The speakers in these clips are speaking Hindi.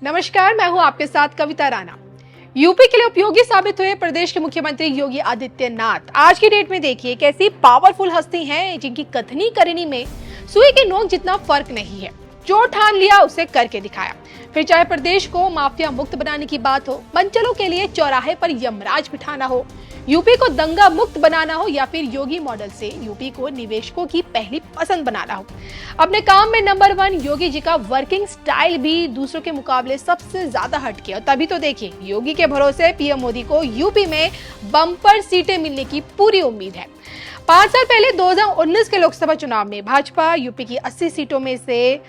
नमस्कार, मैं हूं आपके साथ कविता राणा। यूपी के लिए उपयोगी साबित हुए प्रदेश के मुख्यमंत्री योगी आदित्यनाथ आज की डेट में देखिए कैसी पावरफुल हस्ती हैं जिनकी कथनी करनी में सुई की नोक जितना फर्क नहीं है। जो ठान लिया उसे करके दिखाया। फिर चाहे प्रदेश को माफिया मुक्त बनाने की बात हो, मंचलों के लिए चौराहे पर यमराज बिठाना हो, यूपी को दंगा मुक्त बनाना हो या फिर योगी मॉडल से यूपी को निवेशकों की पहली पसंद बनाना हो, अपने काम में नंबर 1 योगी जी का वर्किंग स्टाइल भी दूसरों के मुकाबले सबसे ज्यादा हटके। और तभी तो देखिए योगी के भरोसे पीएम मोदी को यूपी में बम्पर सीटें मिलने की पूरी उम्मीद है। 5 साल पहले 2019 के लोकसभा चुनाव में भाजपा यूपी की 80 सीटों में से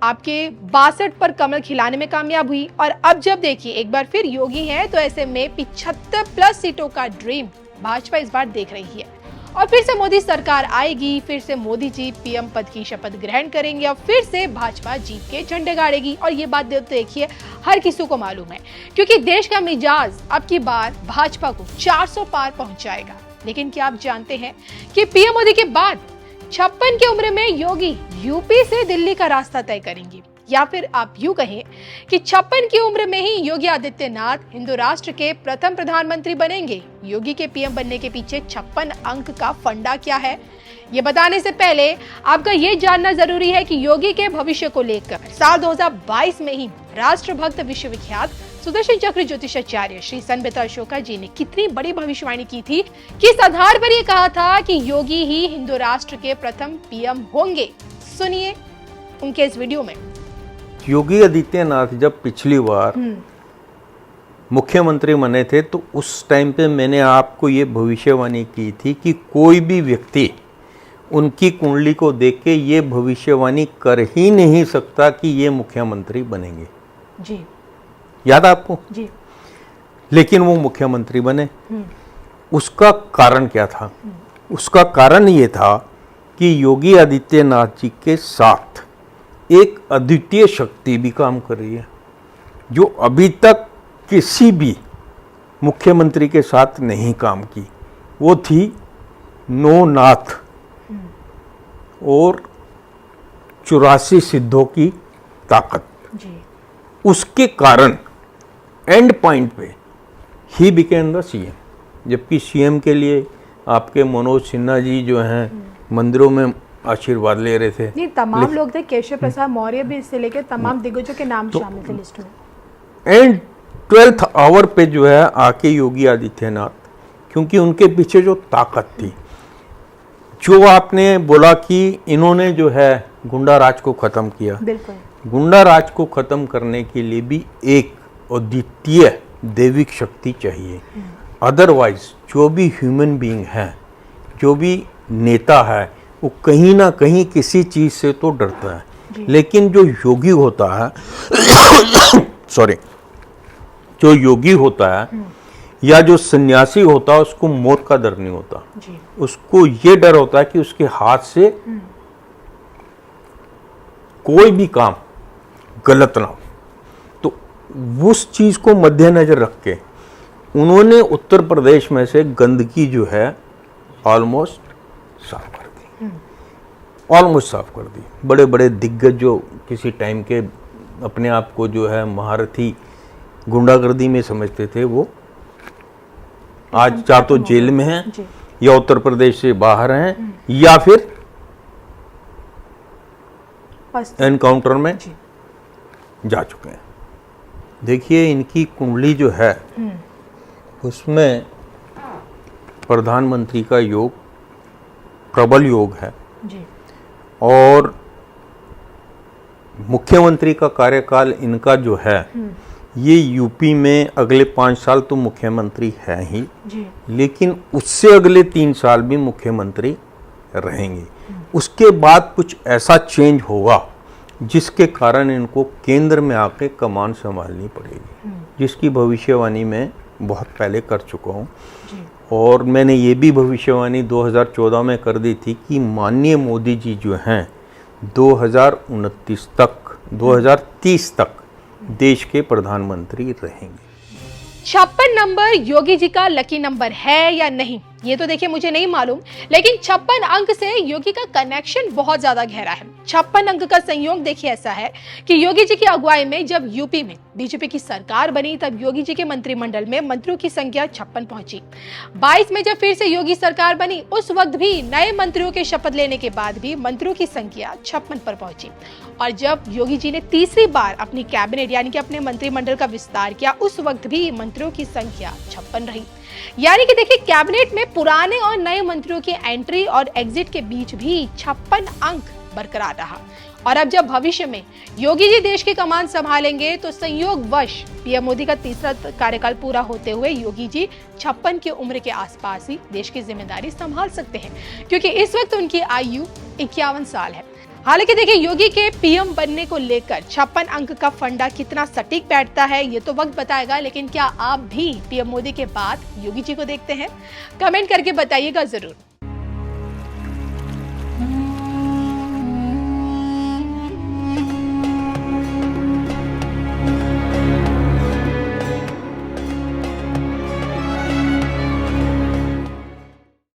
आपके 62 पर कमल खिलाने में कामयाब हुई। और अब जब देखिए एक बार फिर योगी है तो ऐसे में 75+ सीटों का ड्रीम भाजपा इस बार देख रही है। और फिर से मोदी सरकार आएगी, फिर से मोदी जी पीएम पद की शपथ ग्रहण करेंगे और फिर से भाजपा जीत के झंडे गाड़ेगी। और ये बात देखिए हर किसी को मालूम है, क्योंकि देश का मिजाज अब की बार भाजपा को 400 पार पहुंचाएगा। लेकिन क्या आप जानते हैं कि पीएम मोदी के बाद 56 की उम्र में योगी यूपी से दिल्ली का रास्ता तय करेंगे, या फिर आप यूं कहें कि 56 की उम्र में ही योगी आदित्यनाथ हिंदू राष्ट्र के प्रथम प्रधानमंत्री बनेंगे। योगी के पीएम बनने के पीछे 56 अंक का फंडा क्या है, ये बताने से पहले आपका ये जानना जरूरी है कि योगी के भविष्य को लेकर साल 2022 में ही राष्ट्रभक्त विश्वविख्यात सुदर्शन चक्र ज्योतिषाचार्य श्री संबिता अशोका जी ने कितनी बड़ी भविष्यवाणी की थी, किस आधार पर ये कहा था कि योगी ही हिंदू राष्ट्र के प्रथम पीएम होंगे। सुनिए उनके इस वीडियो में। योगी आदित्यनाथ जब पिछली बार मुख्यमंत्री बने थे तो उस टाइम पे मैंने आपको ये भविष्यवाणी की थी कि कोई भी व्यक्ति उनकी कुंडली को देख के ये भविष्यवाणी कर ही नहीं सकता कि ये मुख्यमंत्री बनेंगे। जी याद है आपको? जी। लेकिन वो मुख्यमंत्री बने। उसका कारण क्या था? उसका कारण ये था कि योगी आदित्यनाथ जी के साथ एक अद्वितीय शक्ति भी काम कर रही है, जो अभी तक किसी भी मुख्यमंत्री के साथ नहीं काम की। वो थी नो नाथ और 84 सिद्धों की ताकत। जी। उसके कारण एंड पॉइंट पे ही बिकेम द सीएम। जबकि सीएम के लिए आपके मनोज सिन्हा जी जो हैं मंदिरों में आशीर्वाद ले रहे थे। नहीं, तमाम लोग थे, केशव प्रसाद मौर्य भी इससे लेकर तमाम दिग्गजों के नाम शामिल थे लिस्ट में। एंड 12th आवर पे जो है आके योगी आदित्यनाथ, क्योंकि उनके पीछे जो ताकत थी, जो आपने बोला कि इन्होंने जो है गुंडा राज को खत्म किया। बिल्कुल। गुंडा राज को खत्म करने के लिए भी एक अद्वितीय दैविक शक्ति चाहिए। अदरवाइज जो भी ह्यूमन बीइंग है, जो भी नेता है, वो कहीं ना कहीं किसी चीज से तो डरता है। लेकिन जो योगी होता है सॉरी, जो योगी होता है या जो सन्यासी होता है, उसको मौत का डर नहीं होता। उसको ये डर होता है कि उसके हाथ से कोई भी काम गलत ना हो। तो उस चीज को मद्देनजर रख के उन्होंने उत्तर प्रदेश में से गंदगी जो है ऑलमोस्ट साफ कर दी। ऑलमोस्ट साफ कर दी। बड़े बड़े दिग्गज जो किसी टाइम के अपने आप को जो है महारथी गुंडागर्दी में समझते थे, वो आज या तो जेल में हैं या उत्तर प्रदेश से बाहर हैं या फिर एनकाउंटर में जा चुके हैं। देखिए इनकी कुंडली जो है उसमें प्रधानमंत्री का योग प्रबल योग है जी। और मुख्यमंत्री का कार्यकाल इनका जो है ये यूपी में अगले 5 साल तो मुख्यमंत्री है ही जी। लेकिन उससे अगले 3 साल भी मुख्यमंत्री रहेंगे। उसके बाद कुछ ऐसा चेंज होगा जिसके कारण इनको केंद्र में आके कमान संभालनी पड़ेगी, जिसकी भविष्यवाणी मैं बहुत पहले कर चुका हूँ। और मैंने ये भी भविष्यवाणी 2014 में कर दी थी कि माननीय मोदी जी जो हैं 2029 तक 2030 तक देश के प्रधानमंत्री रहेंगे। 56 नंबर योगी जी का लकी नंबर है या नहीं, ये तो देखिए मुझे नहीं मालूम, लेकिन 56 अंक से योगी का कनेक्शन बहुत ज्यादा गहरा है। 56 अंक का संयोग देखिए ऐसा है कि योगी जी की अगुवाई में जब यूपी में बीजेपी की सरकार बनी, तब योगी जी के मंत्रिमंडल में मंत्रियों की संख्या 56 पहुंची। 22 में जब फिर से योगी सरकार बनी, उस वक्त भी नए मंत्रियों के शपथ लेने के बाद भी मंत्रियों की संख्या 56 पर पहुंची। और जब योगी जी ने तीसरी बार अपनी कैबिनेट यानी कि अपने मंत्रिमंडल का विस्तार किया, उस वक्त भी मंत्रियों की संख्या 56 रही। यानी कि देखिए कैबिनेट में पुराने और नए मंत्रियों की एंट्री और एग्जिट के बीच भी 56 अंक बरकरार रहा। और अब जब भविष्य में योगी जी देश की कमान संभालेंगे, तो संयोगवश पीएम मोदी का तीसरा कार्यकाल पूरा होते हुए योगी जी 56 की उम्र के आसपास ही देश की जिम्मेदारी संभाल सकते हैं, क्योंकि इस वक्त उनकी आयु 51 साल है। हालांकि देखिए योगी के पीएम बनने को लेकर 56 अंक का फंडा कितना सटीक बैठता है, ये तो वक्त बताएगा। लेकिन क्या आप भी पीएम मोदी के बाद योगी जी को देखते हैं? कमेंट करके बताइएगा जरूर।